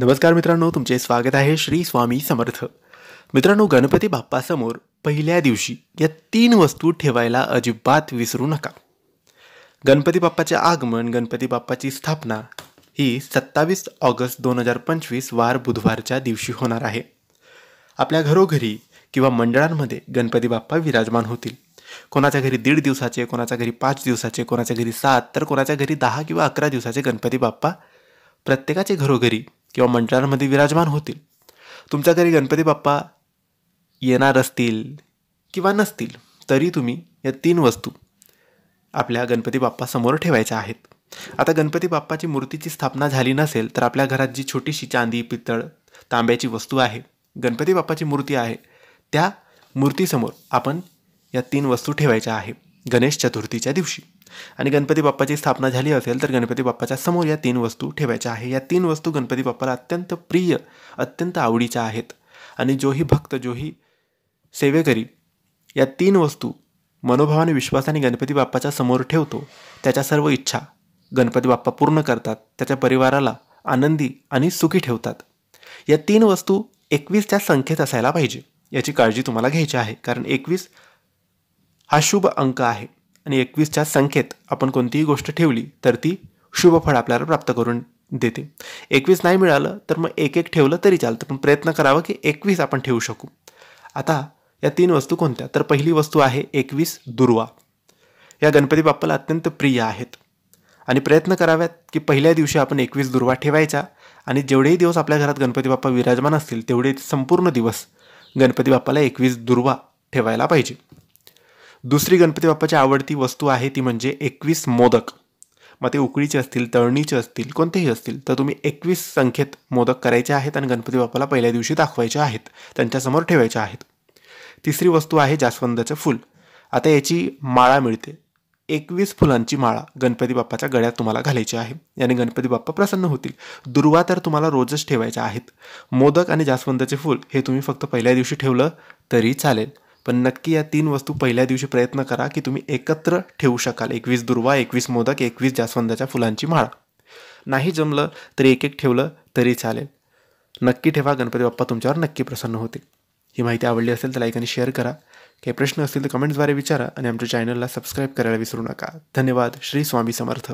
नमस्कार मित्रांनो, तुमचे स्वागत आहे श्री स्वामी समर्थ. मित्रांनो, गणपती बाप्पासमोर पहिल्या दिवशी या 3 वस्तू ठेवायला अजिबात विसरू नका. गणपती बाप्पाचे आगमन, गणपती बाप्पाची स्थापना ही 27 ऑगस्ट 2025 वार बुधवारच्या दिवशी होणार आहे. आपल्या घरोघरी किंवा मंडळांमध्ये गणपती बाप्पा विराजमान होतील. कोणाच्या घरी 1.5 दिवसाचे, कोणाच्या घरी 5 दिवसाचे, कोणाच्या घरी 7, तर कोणाच्या घरी 10 किंवा 11 दिवसाचे गणपती बाप्पा प्रत्येकाचे घरोघरी किंवा मंडळांमध्ये विराजमान होतील. तुमच्या घरी गणपती बाप्पा येणार असतील किंवा नसतील तरी तुम्ही या 3 वस्तू आपल्या गणपती बाप्पासमोर ठेवायच्या आहेत. आता गणपती बाप्पाची मूर्तीची स्थापना झाली नसेल तर आपल्या घरात जी छोटीशी चांदी, पितळ, तांब्याची वस्तू आहे, गणपती बाप्पाची मूर्ती आहे, त्या मूर्तीसमोर आपण या 3 वस्तू ठेवायच्या आहे गणेश चतुर्थीच्या दिवशी. आणि गणपती बाप्पाची स्थापना झाली असेल तर गणपती बाप्पाच्या समोर या 3 वस्तू ठेवायच्या आहे. या 3 वस्तू गणपती बाप्पाला अत्यंत प्रिय, अत्यंत आवडीच्या आहेत. आणि जोही भक्त, जोही सेवेकरी या 3 वस्तू मनोभावाने, विश्वासाने गणपती बाप्पाच्या समोर ठेवतो, त्याच्या सर्व इच्छा गणपती बाप्पा पूर्ण करतात, त्याच्या परिवाराला आनंदी आणि सुखी ठेवतात. या 3 वस्तू 21च्या संख्येत असायला पाहिजे, याची काळजी तुम्हाला घ्यायची आहे. कारण 21 हा शुभ अंक आहे आणि 21च्या संख्येत आपण कोणतीही गोष्ट ठेवली तर ती शुभ फळ आपल्याला प्राप्त करून देते. 21 नाही मिळालं तर मग 1 ठेवलं तरी चालतं, पण प्रयत्न करावा की 21 आपण ठेवू शकू. आता या 3 वस्तू कोणत्या? तर पहिली वस्तू आहे 21 दुर्वा. या गणपती बाप्पाला अत्यंत प्रिय आहेत आणि प्रयत्न कराव्यात की पहिल्या दिवशी आपण 21 दुर्वा ठेवायचा आणि जेवढेही दिवस आपल्या घरात गणपती बाप्पा विराजमान असतील तेवढे संपूर्ण दिवस गणपती बाप्पाला 21 दुर्वा ठेवायला पाहिजे. दुसरी गणपती बाप्पाची आवडती वस्तू आहे ती म्हणजे 21 मोदक. मग ते उकळीचे असतील, तळणीचे असतील, कोणतेही असतील, तर तुम्ही 21 संख्येत मोदक करायचे आहेत आणि गणपती बाप्पाला पहिल्या दिवशी दाखवायचे आहेत, त्यांच्यासमोर ठेवायचे आहेत. तिसरी वस्तू आहे जास्वंदाचं फूल. आता याची माळा मिळते. 21 फुलांची माळा गणपती बाप्पाच्या गळ्यात तुम्हाला घालायची आहे, याने गणपती बाप्पा प्रसन्न होतील. दुर्वा तर तुम्हाला रोजच ठेवायच्या आहेत. मोदक आणि जास्वंदाचे फूल हे तुम्ही फक्त पहिल्या दिवशी ठेवलं तरी चालेल, पण नक्की या 3 वस्तू पहिल्या दिवशी प्रयत्न करा की तुम्ही एकत्र ठेवू शकाल. 21 दुर्वा, 21 मोदक, 21 जास्वंदाच्या फुलांची माळा. नाही जमलं तरी 1 ठेवलं तरी चालेल. नक्की ठेवा, गणपती बाप्पा तुमच्यावर नक्की प्रसन्न होतील. ही माहिती आवडली असेल तर लाईक आणि शेअर करा. काही प्रश्न असतील तर कमेंट्सद्वारे विचारा आणि आमच्या चॅनलला सबस्क्राईब करायला विसरू नका. धन्यवाद. श्री स्वामी समर्थ.